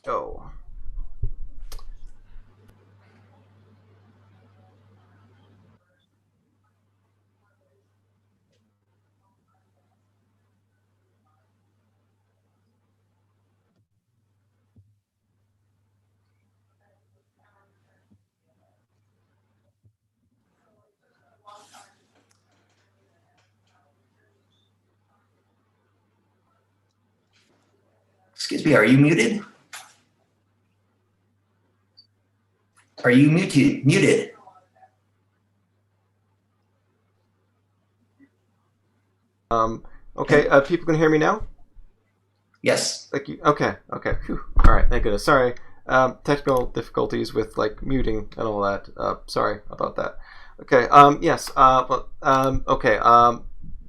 Oh. Excuse me, are you muted? Are you muted? Okay, people can hear me now? Yes. Thank you. Okay, okay. Whew. All right, thank goodness. Sorry. Technical difficulties with like muting and all that. Sorry about that. Okay. Yes. Okay.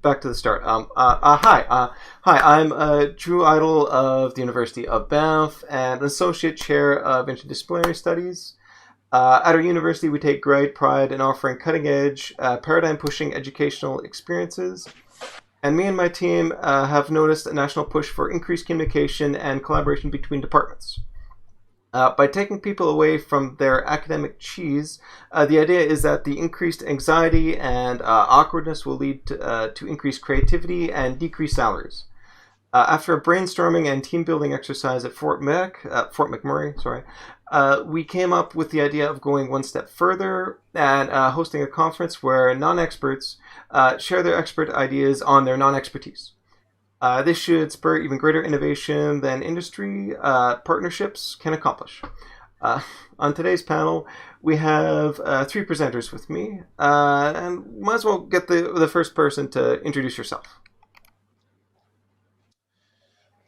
Back to the start. Hi. Hi. I'm Drew Idle of the University of Banff and an associate chair of interdisciplinary studies. At our university, we take great pride in offering cutting-edge, paradigm-pushing educational experiences. And me and my team have noticed a national push for increased communication and collaboration between departments. By taking people away from their academic cheese, the idea is that the increased anxiety and awkwardness will lead to increased creativity and decreased salaries. After a brainstorming and team building exercise at Fort McMurray, we came up with the idea of going one step further and hosting a conference where non-experts share their expert ideas on their non-expertise. This should spur even greater innovation than industry partnerships can accomplish. On today's panel, we have three presenters with me, and might as well get the first person to introduce yourself.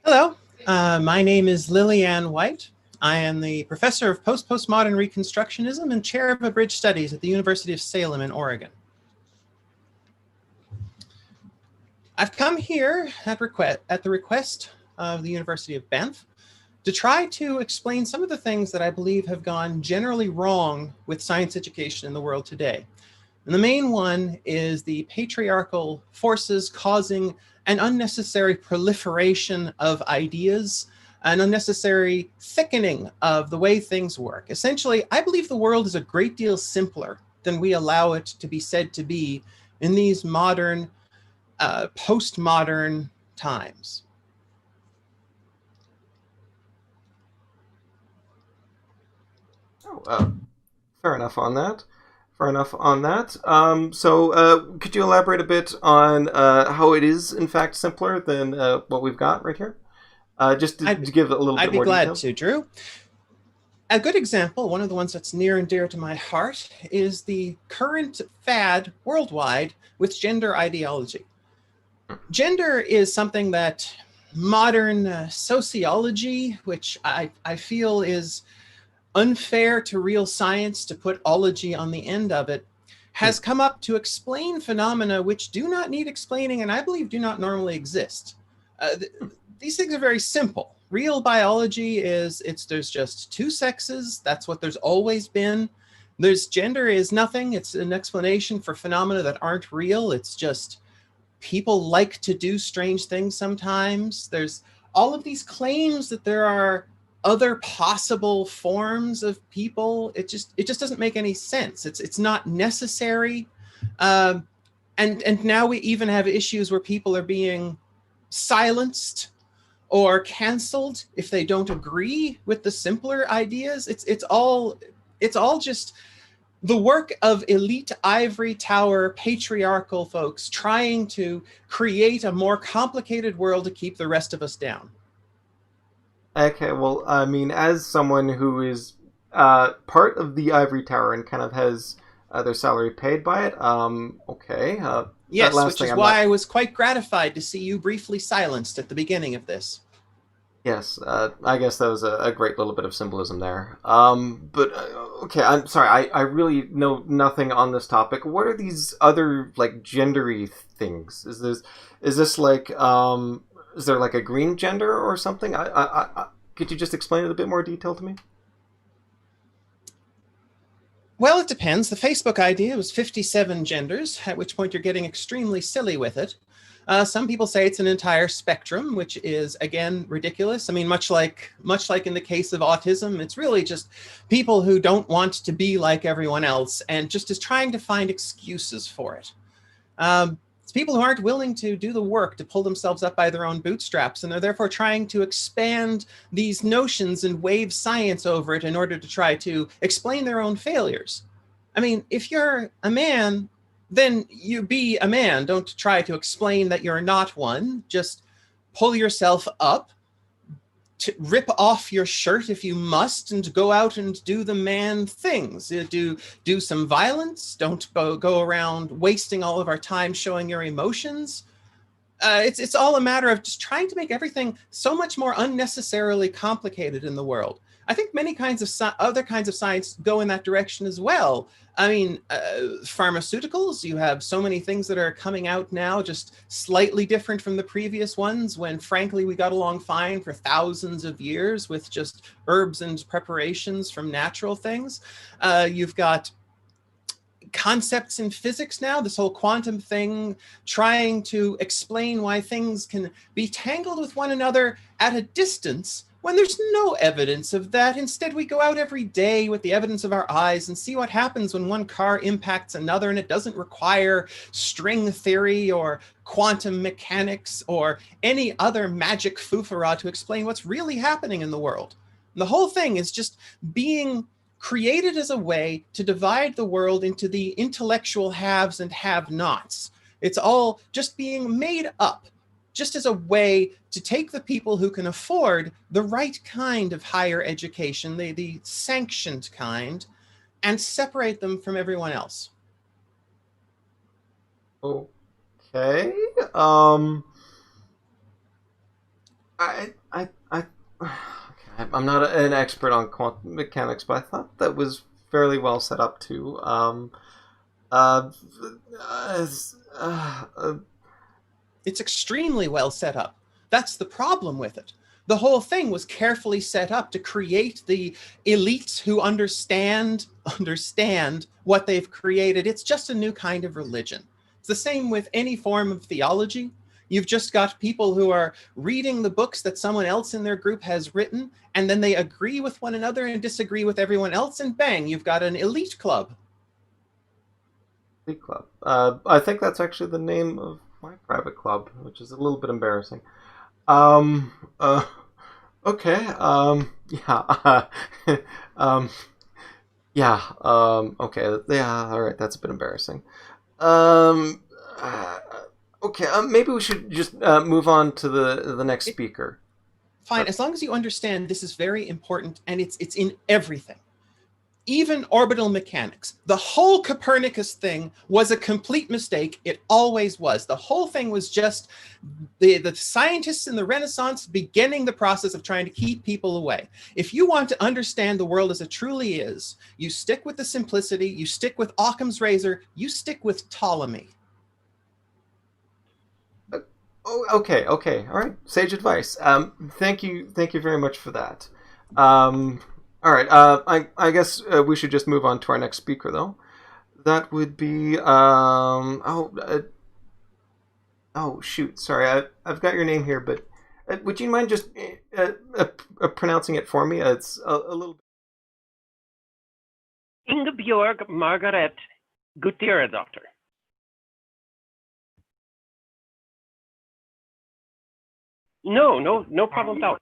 Hello, my name is Lillian White. I am the professor of postmodern reconstructionism and chair of abridged studies at the University of Salem in Oregon. I've come here at the request of the University of Banff to try to explain some of the things that I believe have gone generally wrong with science education in the world today. And the main one is the patriarchal forces causing an unnecessary proliferation of ideas, an unnecessary thickening of the way things work. Essentially, I believe the world is a great deal simpler than we allow it to be said to be in these modern, postmodern times. Oh, fair enough on that. Fair enough on that. Could you elaborate a bit on how it is, in fact, simpler than what we've got right here? Just to give a little bit more detail. I'd be glad to, Drew. A good example, one of the ones that's near and dear to my heart, is the current fad worldwide with gender ideology. Gender is something that modern sociology, which I feel is unfair to real science to put ology on the end of it, has come up to explain phenomena which do not need explaining and I believe do not normally exist. These things are very simple. Real biology is there's just two sexes. That's what there's always been. There's gender is nothing. It's an explanation for phenomena that aren't real. It's just people like to do strange things sometimes. There's all of these claims that there are other possible forms of people. It just doesn't make any sense. It's not necessary. And now we even have issues where people are being silenced or canceled if they don't agree with the simpler ideas. It's all just the work of elite ivory tower patriarchal folks trying to create a more complicated world to keep the rest of us down. Okay, well, I mean, as someone who is part of the ivory tower and kind of has their salary paid by it, okay. Yes, which is why I was quite gratified to see you briefly silenced at the beginning of this. Yes, I guess that was a great little bit of symbolism there. Okay, I'm sorry, I really know nothing on this topic. What are these other, like, gendery things? Is this like, is there like a green gender or something? Could you just explain it a bit more detail to me? Well, it depends. The Facebook idea was 57 genders, at which point you're getting extremely silly with it. Some people say it's an entire spectrum, which is, again, ridiculous. I mean, much like in the case of autism, it's really just people who don't want to be like everyone else and just is trying to find excuses for it. It's people who aren't willing to do the work to pull themselves up by their own bootstraps, and they're therefore trying to expand these notions and wave science over it in order to try to explain their own failures. I mean, if you're a man, then you be a man. Don't try to explain that you're not one. Just pull yourself up, to rip off your shirt if you must, and go out and do the man things. Do some violence. Don't go around wasting all of our time showing your emotions. It's all a matter of just trying to make everything so much more unnecessarily complicated in the world. I think many kinds of other kinds of science go in that direction as well. I mean, pharmaceuticals, you have so many things that are coming out now, just slightly different from the previous ones, when frankly, we got along fine for thousands of years with just herbs and preparations from natural things. You've got concepts in physics now, this whole quantum thing, trying to explain why things can be tangled with one another at a distance when there's no evidence of that. Instead, we go out every day with the evidence of our eyes and see what happens when one car impacts another, and it doesn't require string theory or quantum mechanics or any other magic foofara to explain what's really happening in the world. And the whole thing is just being created as a way to divide the world into the intellectual haves and have-nots. It's all just being made up, just as a way to take the people who can afford the right kind of higher education, the sanctioned kind, and separate them from everyone else. Okay. I'm not an expert on quantum mechanics, but I thought that was fairly well set up too. It's extremely well set up. That's the problem with it. The whole thing was carefully set up to create the elites who understand what they've created. It's just a new kind of religion. It's the same with any form of theology. You've just got people who are reading the books that someone else in their group has written, and then they agree with one another and disagree with everyone else, and bang, you've got an elite club. Elite club. I think that's actually the name of my private club, which is a little bit embarrassing. Okay. Yeah. Yeah. Okay. Yeah. All right. That's a bit embarrassing. Okay. Maybe we should just move on to the next speaker. Fine. As long as you understand this is very important, and it's in everything. Even orbital mechanics. The whole Copernicus thing was a complete mistake. It always was. The whole thing was just the scientists in the Renaissance beginning the process of trying to keep people away. If you want to understand the world as it truly is, you stick with the simplicity, you stick with Occam's razor, you stick with Ptolemy. Okay, all right. Sage advice. Thank you very much for that. All right. I guess we should just move on to our next speaker, though. That would be oh shoot, sorry. I've got your name here, but would you mind just pronouncing it for me? It's a little. Ingeborg Margaret Gutierrez, doctor. No problem at all.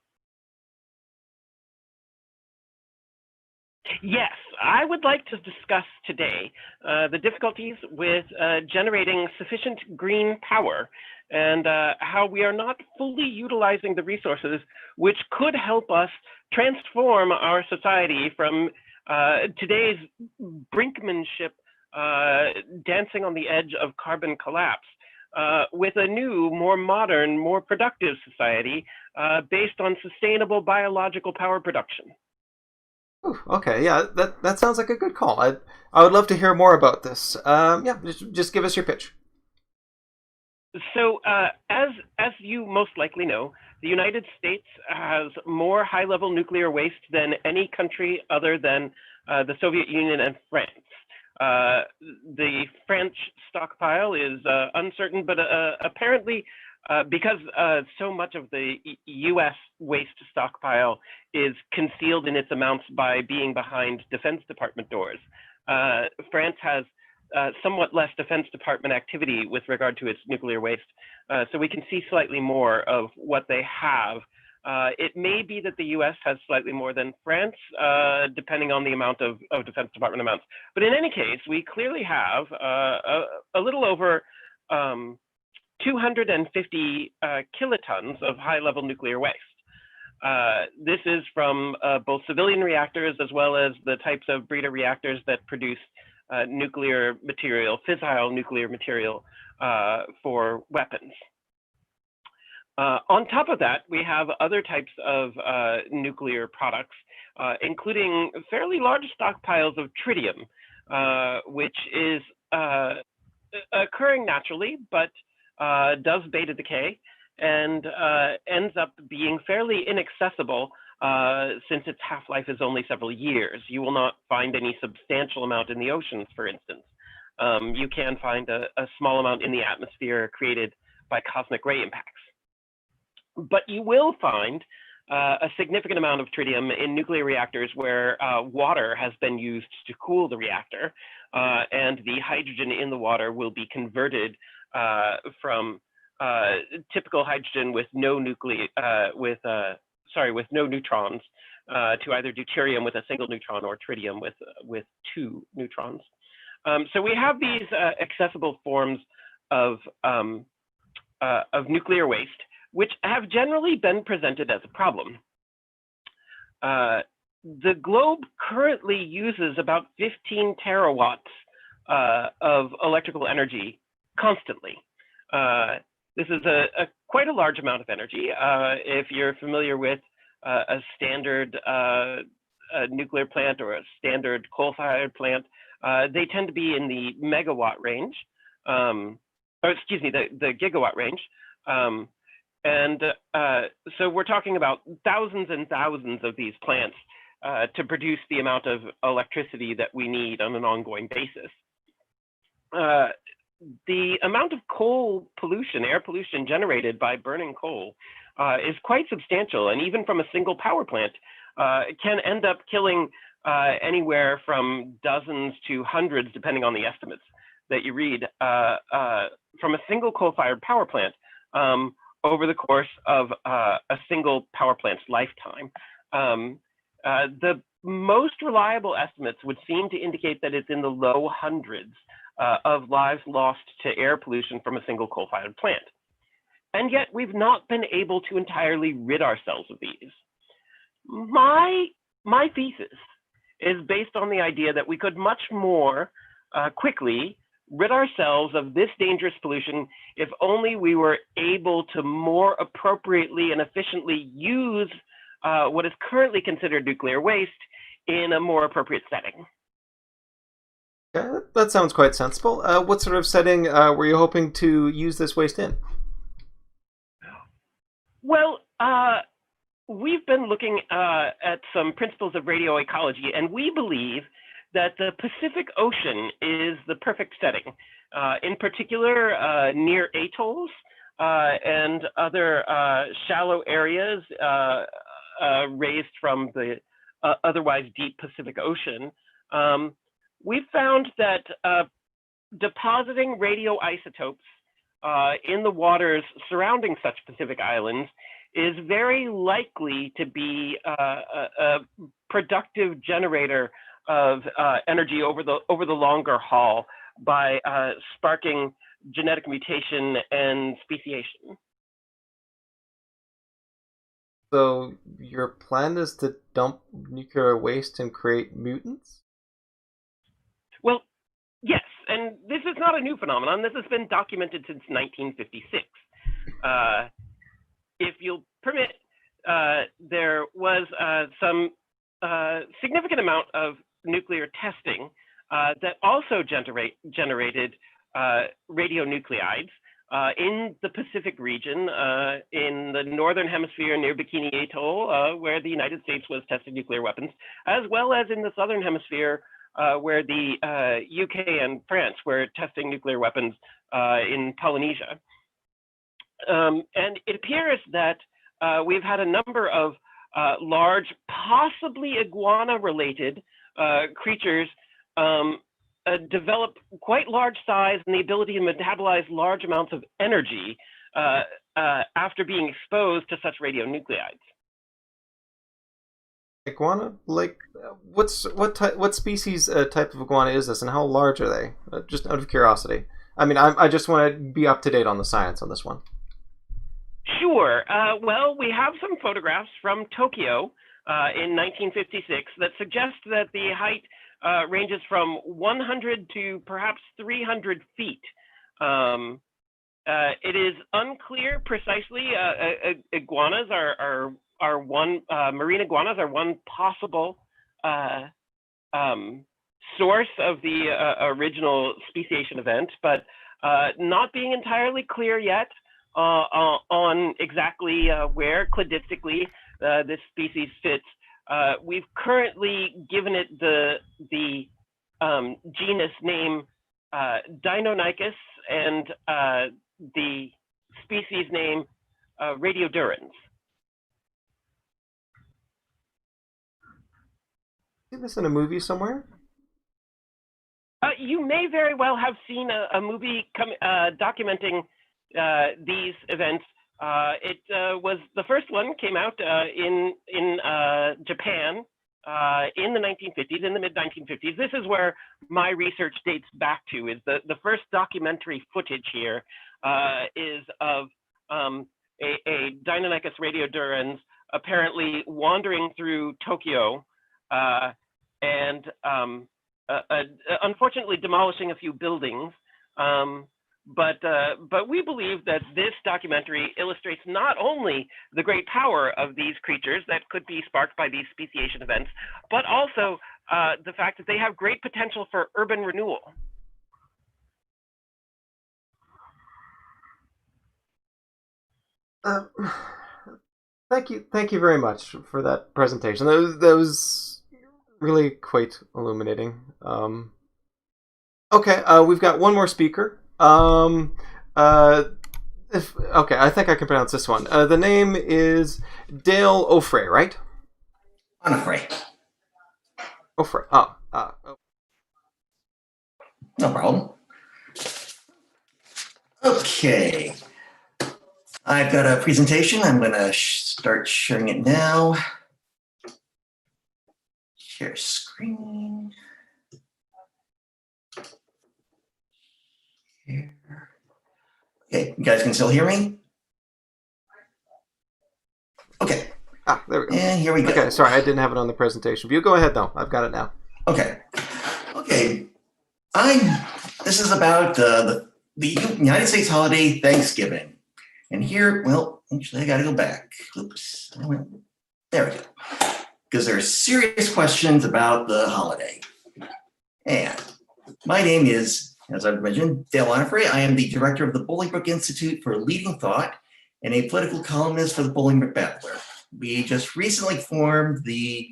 Yes, I would like to discuss today the difficulties with generating sufficient green power and how we are not fully utilizing the resources which could help us transform our society from today's brinkmanship, dancing on the edge of carbon collapse, with a new, more modern, more productive society based on sustainable biological power production. Ooh, okay, yeah, that sounds like a good call. I would love to hear more about this. Yeah, just give us your pitch. So, as you most likely know, the United States has more high-level nuclear waste than any country other than the Soviet Union and France. The French stockpile is uncertain, but apparently because so much of the U.S. waste stockpile is concealed in its amounts by being behind Defense Department doors. France has somewhat less Defense Department activity with regard to its nuclear waste, so we can see slightly more of what they have. It may be that the U.S. has slightly more than France, depending on the amount of Defense Department amounts. But in any case, we clearly have a little over 250 kilotons of high-level nuclear waste. This is from both civilian reactors as well as the types of breeder reactors that produce nuclear material, fissile nuclear material for weapons. On top of that, we have other types of nuclear products, including fairly large stockpiles of tritium, which is occurring naturally, but does beta decay and ends up being fairly inaccessible since its half-life is only several years. You will not find any substantial amount in the oceans, for instance. You can find a small amount in the atmosphere created by cosmic ray impacts. But you will find a significant amount of tritium in nuclear reactors where water has been used to cool the reactor, and the hydrogen in the water will be converted from typical hydrogen with no with no neutrons to either deuterium with a single neutron or tritium with 2 neutrons. So we have these accessible forms of nuclear waste, which have generally been presented as a problem. The globe currently uses about 15 terawatts of electrical energy constantly. This is quite a large amount of energy. If you're familiar with a standard nuclear plant or a standard coal-fired plant, they tend to be in the megawatt range, or excuse me, the gigawatt range. So we're talking about thousands and thousands of these plants to produce the amount of electricity that we need on an ongoing basis. The amount of coal pollution, air pollution generated by burning coal is quite substantial, and even from a single power plant can end up killing anywhere from dozens to hundreds, depending on the estimates that you read, from a single coal-fired power plant over the course of a single power plant's lifetime. The most reliable estimates would seem to indicate that it's in the low hundreds of lives lost to air pollution from a single coal-fired plant. And yet we've not been able to entirely rid ourselves of these. My thesis is based on the idea that we could much more quickly rid ourselves of this dangerous pollution if only we were able to more appropriately and efficiently use what is currently considered nuclear waste in a more appropriate setting. Yeah, that sounds quite sensible. What sort of setting were you hoping to use this waste in? Well, we've been looking at some principles of radioecology, and we believe that the Pacific Ocean is the perfect setting, in particular near atolls and other shallow areas raised from the otherwise deep Pacific Ocean. We've found that depositing radioisotopes in the waters surrounding such Pacific islands is very likely to be a productive generator of energy over the longer haul by sparking genetic mutation and speciation. So your plan is to dump nuclear waste and create mutants? Well, yes, and this is not a new phenomenon. This has been documented since 1956. If you'll permit, there was some significant amount of nuclear testing that also generated radionuclides in the Pacific region, in the northern hemisphere near Bikini Atoll, where the United States was testing nuclear weapons, as well as in the southern hemisphere, where the UK and France were testing nuclear weapons in Polynesia. And it appears that we've had a number of large, possibly iguana-related creatures develop quite large size and the ability to metabolize large amounts of energy after being exposed to such radionuclides. Iguana? Like, what species type of iguana is this, and how large are they? Just out of curiosity. I mean, I just want to be up to date on the science on this one. Sure. Well, we have some photographs from Tokyo in 1956 that suggest that the height ranges from 100 to perhaps 300 feet. It is unclear precisely. Iguanas are one, marine iguanas are one possible source of the original speciation event, but not being entirely clear yet on exactly where cladistically this species fits. We've currently given it the genus name Deinonychus and the species name Radiodurans. See this in a movie somewhere? You may very well have seen a movie documenting these events. It was the first one came out in Japan in the 1950s, in the mid 1950s. This is where my research dates back to. Is the first documentary footage here is of a Deinonychus radiodurans apparently wandering through Tokyo and unfortunately demolishing a few buildings. But we believe that this documentary illustrates not only the great power of these creatures that could be sparked by these speciation events, but also the fact that they have great potential for urban renewal. Thank you very much for that presentation. That was really quite illuminating. Okay, we've got one more speaker. Okay, I think I can pronounce this one. The name is Dale O'Fray, right? Onfray. O'Fray. No problem. Okay. I've got a presentation. I'm going to start sharing it now. Share screen. Here. Okay, you guys can still hear me? Okay. There we go. And here we go. Okay, sorry, I didn't have it on the presentation view. Go ahead, though. I've got it now. Okay. This is about the United States holiday Thanksgiving. And here, well, actually, I got to go back. Oops. There we go. Because there are serious questions about the holiday. And my name is, as I've mentioned, Dale Onfray. I am the director of the Bolingbroke Institute for Leading Thought and a political columnist for the Bolingbroke Babbler. We just recently formed the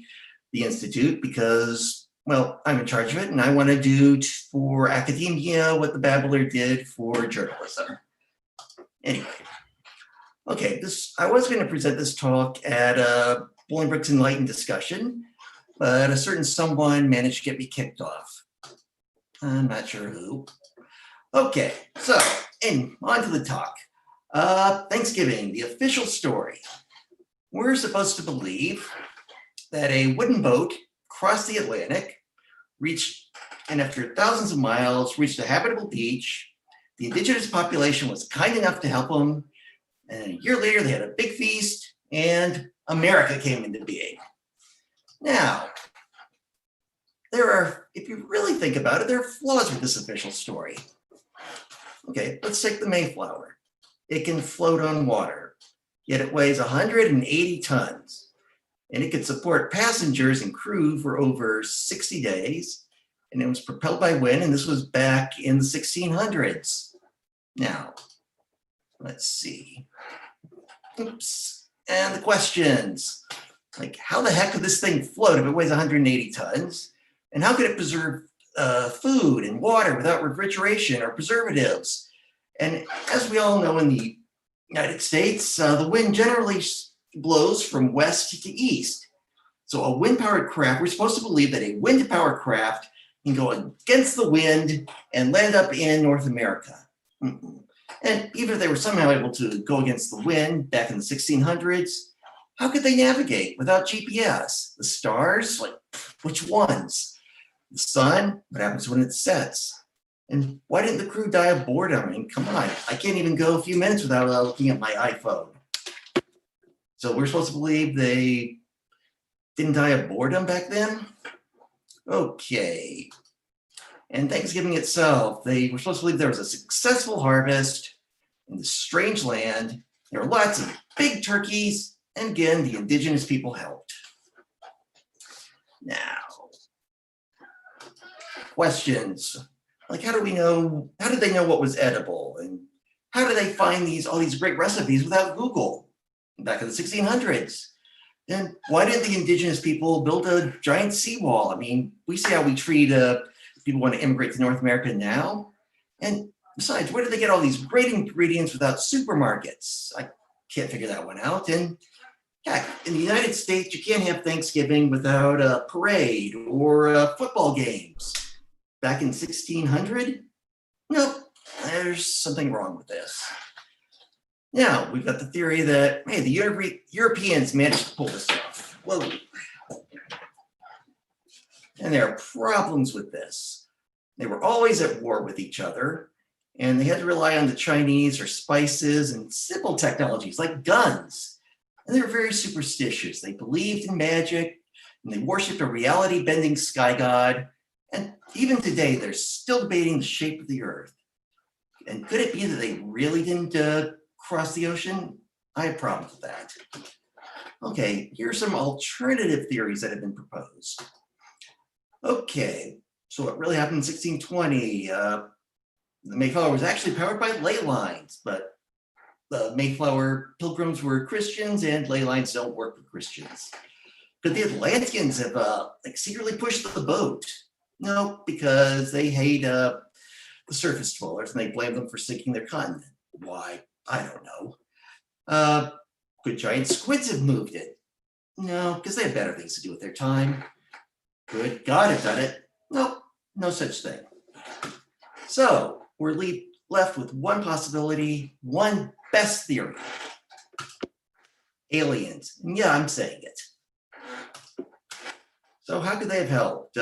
Institute because, well, I'm in charge of it, and I want to do for academia what the Babbler did for journalism. Anyway, okay, I was going to present this talk at Bolingbroke's Enlightened Discussion, but a certain someone managed to get me kicked off. I'm not sure who. Okay, so on to the talk. Thanksgiving, the official story. We're supposed to believe that a wooden boat crossed the Atlantic, and after thousands of miles, reached a habitable beach. The indigenous population was kind enough to help them, and a year later they had a big feast, and America came into being. Now, if you really think about it, there are flaws with this official story. Okay, let's take the Mayflower. It can float on water, yet it weighs 180 tons, and it could support passengers and crew for over 60 days, and it was propelled by wind, and this was back in the 1600s. Now, let's see. Oops, and the questions. Like, how the heck could this thing float if it weighs 180 tons? And how could it preserve food and water without refrigeration or preservatives? And as we all know, in the United States, the wind generally blows from west to east. So a wind-powered craft, we're supposed to believe that a wind-powered craft can go against the wind and land up in North America. And even if they were somehow able to go against the wind back in the 1600s, how could they navigate without GPS? The stars, like which ones? The sun, what happens when it sets? And why didn't the crew die of boredom? I mean, come on, I can't even go a few minutes without looking at my iPhone. So we're supposed to believe they didn't die of boredom back then? Okay. And Thanksgiving itself, they were supposed to believe there was a successful harvest in this strange land. There were lots of big turkeys, and again, the indigenous people helped. Now, questions. Like, how did they know what was edible? And how did they find all these great recipes without Google back in the 1600s? And why didn't the indigenous people build a giant seawall? I mean, we see how we treat people who want to immigrate to North America now. And besides, where did they get all these great ingredients without supermarkets? I can't figure that one out. And heck, in the United States, you can't have Thanksgiving without a parade or football games. Back in 1600? Nope, there's something wrong with this. Now, we've got the theory that, hey, the Europeans managed to pull this off. Whoa. And there are problems with this. They were always at war with each other, and they had to rely on the Chinese for spices and simple technologies like guns. And they were very superstitious. They believed in magic, and they worshipped a reality-bending sky god. And even today, they're still debating the shape of the Earth. And could it be that they really didn't cross the ocean? I have problems with that. Okay, here are some alternative theories that have been proposed. Okay, so what really happened in 1620? The Mayflower was actually powered by ley lines, but the Mayflower pilgrims were Christians, and ley lines don't work with Christians. Could the Atlanteans have secretly pushed the boat? No, because they hate the surface dwellers, and they blame them for sinking their continent. Why? I don't know. Could giant squids have moved it? No, because they have better things to do with their time. Could God have done it? Nope, no such thing. So we're left with one possibility, one best theory. Aliens. Yeah, I'm saying it. So how could they have helped?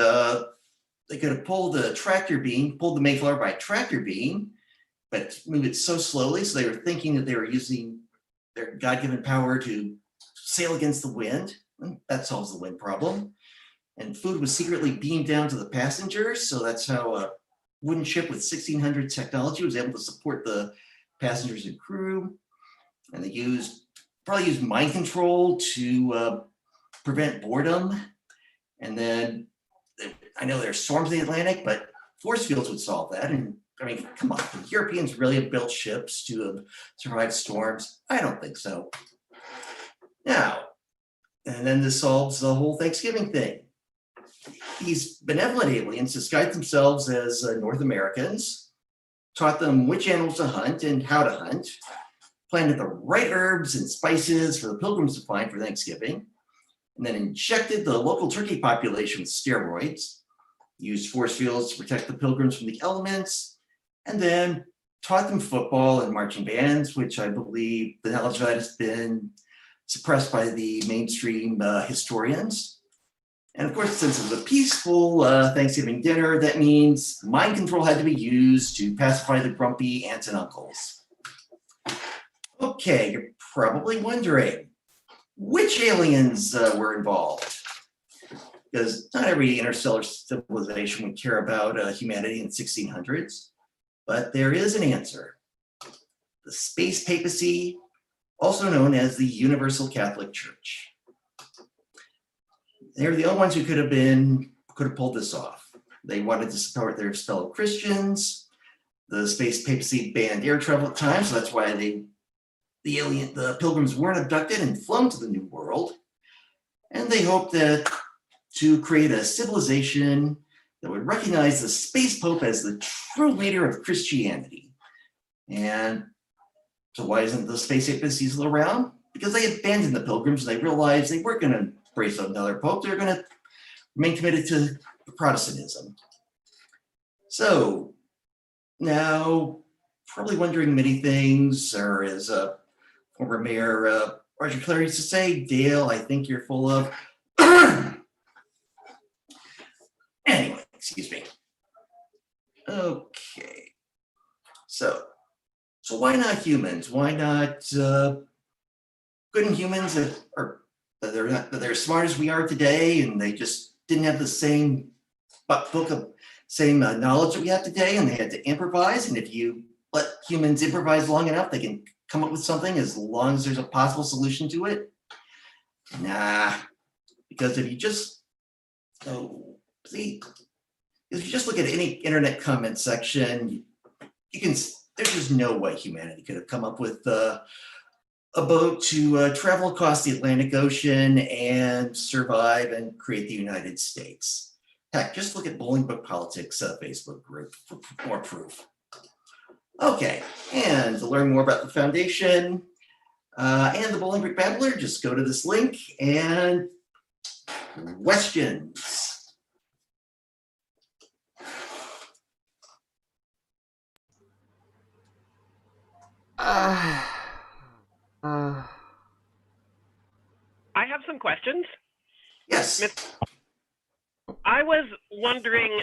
They could have pulled the Mayflower by a tractor beam, but moved it so slowly, so they were thinking that they were using their God-given power to sail against the wind. And that solves the wind problem. And food was secretly beamed down to the passengers, so that's how a wooden ship with 1600 technology was able to support the passengers and crew. And they probably used mind control to prevent boredom. And then I know there's storms in the Atlantic, but force fields would solve that. And I mean, come on, the Europeans really have built ships to survive storms? I don't think so. Now, and then this solves the whole Thanksgiving thing. These benevolent aliens disguised themselves as North Americans, taught them which animals to hunt and how to hunt, planted the right herbs and spices for the pilgrims to find for Thanksgiving, and then injected the local turkey population with steroids, used force fields to protect the pilgrims from the elements, and then taught them football and marching bands, which I believe the knowledge of that has been suppressed by the mainstream historians. And of course, since it was a peaceful Thanksgiving dinner, that means mind control had to be used to pacify the grumpy aunts and uncles. Okay, you're probably wondering, which aliens were involved? Because not every interstellar civilization would care about humanity in the 1600s, but there is an answer. The Space Papacy, also known as the Universal Catholic Church. They were the only ones who could have pulled this off. They wanted to support their fellow Christians. The Space Papacy banned air travel at the time, so that's why the pilgrims weren't abducted and flown to the New World. And they hoped to create a civilization that would recognize the Space Pope as the true leader of Christianity. And So why isn't the Space Papacy still around? Because they abandoned the Pilgrims and they realized they weren't going to embrace another pope. They're going to remain committed to Protestantism. So now, probably wondering many things, or as former Mayor Roger Clary used to say, Dale, I think you're full of. Anyway, excuse me. Okay. So why not humans? Why not good humans that they're as smart as we are today, and they just didn't have the same knowledge that we have today, and they had to improvise. And if you let humans improvise long enough, they can come up with something as long as there's a possible solution to it. Nah, because if you just look at any internet comment section, there's just no way humanity could have come up with a boat to travel across the Atlantic Ocean and survive and create the United States. Heck, just look at Bolingbroke Politics Facebook group for more proof. Okay, and to learn more about the foundation and the Bolingbroke Babbler, just go to this link and questions. I have some questions. Yes. I was wondering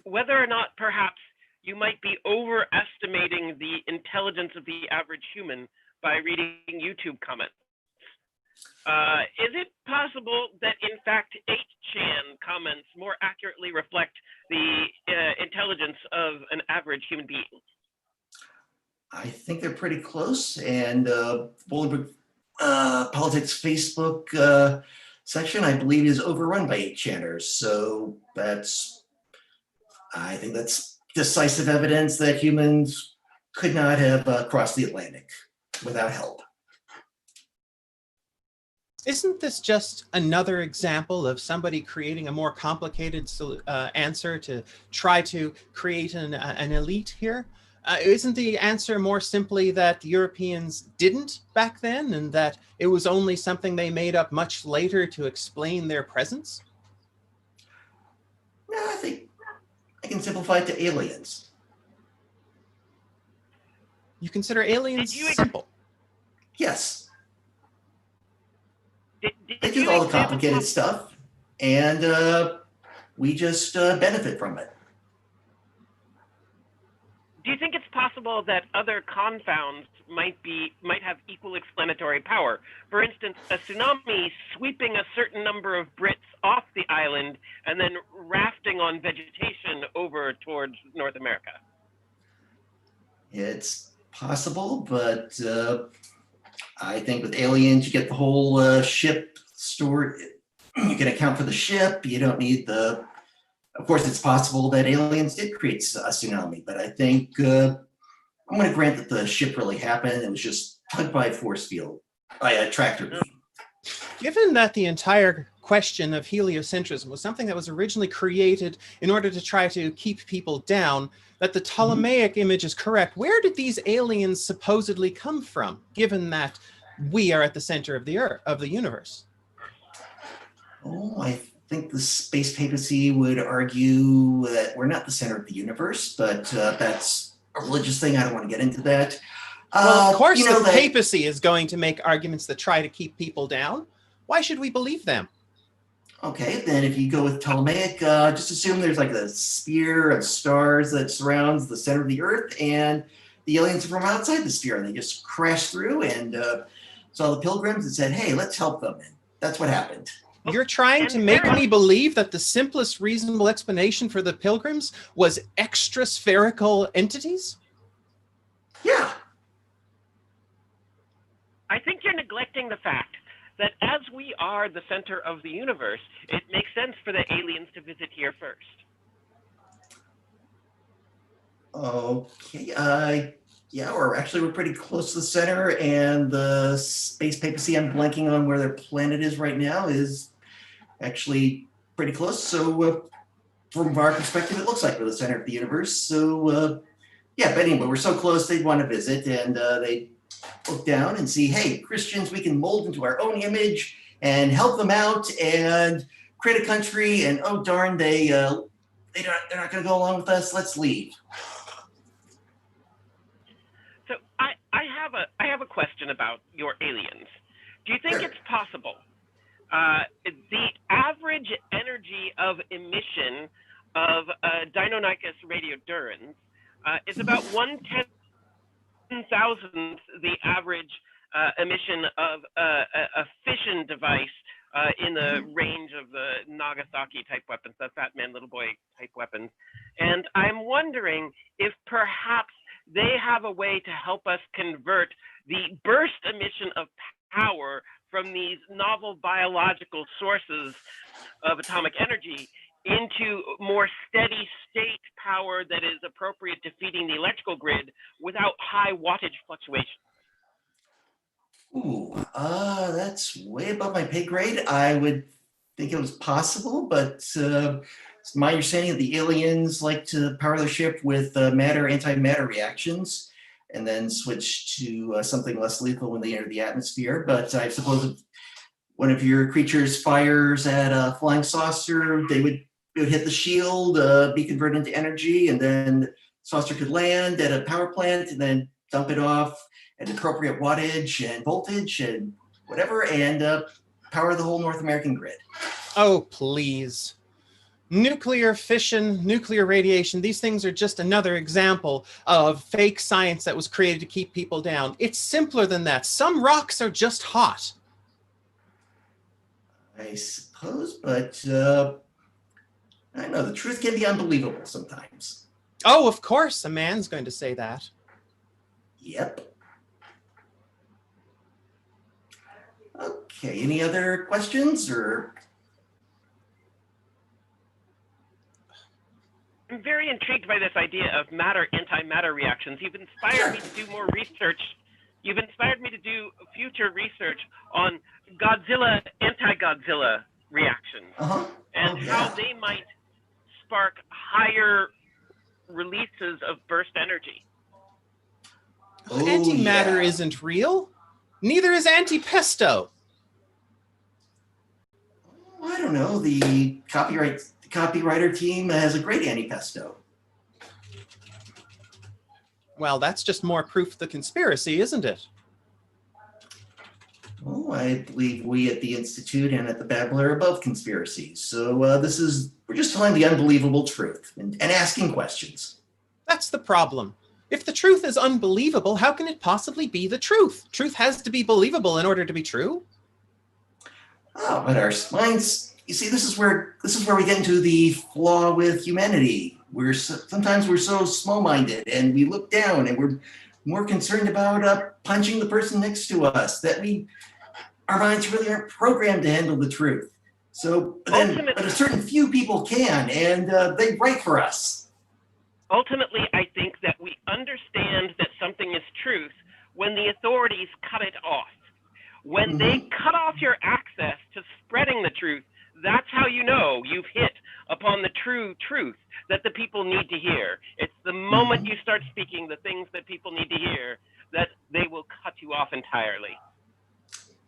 whether or not perhaps you might be overestimating the intelligence of the average human by reading YouTube comments. Is it possible that, in fact, 8chan comments more accurately reflect the intelligence of an average human being? I think they're pretty close, and Bolingbroke Politics Facebook section, I believe, is overrun by 8chaners. So I think that's decisive evidence that humans could not have crossed the Atlantic without help. Isn't this just another example of somebody creating a more complicated answer to try to create an elite here? Isn't the answer more simply that Europeans didn't back then, and that it was only something they made up much later to explain their presence? No, I think I can simplify it to aliens. You consider aliens simple? Yes. They do all the complicated stuff, and we just benefit from it. Do you think it's possible that other confounds might have equal explanatory power? For instance, a tsunami sweeping a certain number of Brits off the island and then rafting on vegetation over towards North America. It's possible, but I think with aliens, you get the whole ship stored. You can account for the ship. You don't need the. Of course, it's possible that aliens did create a tsunami, but I think I'm going to grant that the ship really happened. It was just tugged by a force field, by a tractor beam. Given that the entire question of heliocentrism was something that was originally created in order to try to keep people down, that the Ptolemaic image is correct, where did these aliens supposedly come from, given that we are at the center of the Earth, of the universe? Oh, I think the Space Papacy would argue that we're not the center of the universe, but that's a religious thing. I don't want to get into that. Well, of course, the papacy is going to make arguments that try to keep people down. Why should we believe them? Okay, then if you go with Ptolemaic, just assume there's like a sphere of stars that surrounds the center of the Earth, and the aliens are from outside the sphere, and they just crashed through and saw the pilgrims and said, hey, let's help them. And that's what happened. You're trying to make me believe that the simplest reasonable explanation for the pilgrims was extra-spherical entities? Yeah. I think you're neglecting the fact that as we are the center of the universe, it makes sense for the aliens to visit here first. Okay, yeah, we're pretty close to the center, and the Space Papacy, I'm blanking on where their planet is right now, is actually pretty close. So from our perspective, it looks like we're the center of the universe. So yeah, but anyway, we're so close, they'd want to visit, and they look down and see, hey, Christians we can mold into our own image and help them out and create a country, and oh darn, they're not going to go along with us. Let's leave. So I have a question about your aliens. Do you think Sure. it's possible the average energy of emission of Deinonychus radiodurans is about 1/10,000th the average emission of a fission device in the range of the Nagasaki type weapons, the Fat Man Little Boy type weapons? And I'm wondering if perhaps they have a way to help us convert the burst emission of power from these novel biological sources of atomic energy into more steady state power that is appropriate to feeding the electrical grid without high wattage fluctuations. Ooh, that's way above my pay grade. I would think it was possible, but it's my understanding that the aliens like to power their ship with matter-antimatter reactions and then switch to something less lethal when they enter the atmosphere. But I suppose if one of your creatures fires at a flying saucer, it would hit the shield, be converted into energy, and then saucer could land at a power plant and then dump it off at appropriate wattage and voltage and whatever, and power the whole North American grid. Oh, please. Nuclear fission, nuclear radiation, these things are just another example of fake science that was created to keep people down. It's simpler than that. Some rocks are just hot. I suppose, but I don't know, the truth can be unbelievable sometimes. Oh, of course, a man's going to say that. Yep. Okay, any other questions or? I'm very intrigued by this idea of matter-antimatter reactions. You've inspired me to do more research. You've inspired me to do future research on Godzilla, anti-Godzilla reactions and how they might spark higher releases of burst energy. Oh, Antimatter yeah. isn't real. Neither is antipesto. I don't know, the copywriter team has a great antipesto. Well, that's just more proof of the conspiracy, isn't it? Oh, I believe we at the Institute and at the Babbler are above conspiracies. So we're just telling the unbelievable truth and asking questions. That's the problem. If the truth is unbelievable, how can it possibly be the truth? Truth has to be believable in order to be true. Oh, but our minds, you see, this is where we get into the flaw with humanity. Sometimes we're so small-minded and we look down and we're more concerned about punching the person next to us that our minds really aren't programmed to handle the truth. So, but a certain few people can, and they write for us. Ultimately, I think that we understand that something is truth when the authorities cut it off. When they cut off your access to spreading the truth, that's how you know you've hit upon the true truth that the people need to hear. It's the moment you start speaking the things that people need to hear that they will cut you off entirely.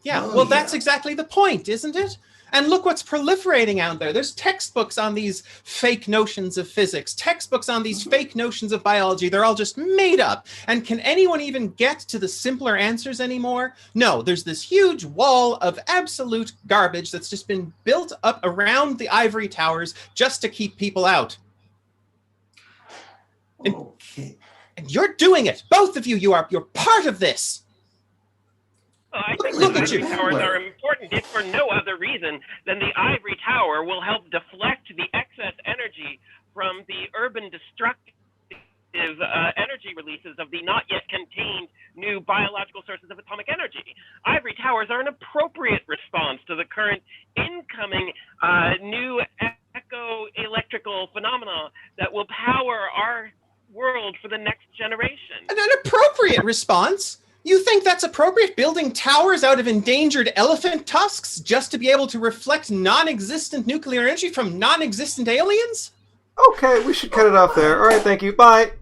Yeah, well, that's exactly the point, isn't it? And look what's proliferating out there. There's textbooks on these fake notions of physics, textbooks on these fake notions of biology. They're all just made up. And can anyone even get to the simpler answers anymore? No, there's this huge wall of absolute garbage that's just been built up around the ivory towers just to keep people out. Okay. And you're doing it. Both of you, you're part of this. I think the ivory towers are important if for no other reason than the ivory tower will help deflect the excess energy from the urban destructive energy releases of the not yet contained new biological sources of atomic energy. Ivory towers are an appropriate response to the current incoming new eco-electrical phenomena that will power our world for the next generation. An appropriate response? You think that's appropriate, building towers out of endangered elephant tusks just to be able to reflect non-existent nuclear energy from non-existent aliens? Okay, we should cut it off there. All right, thank you. Bye.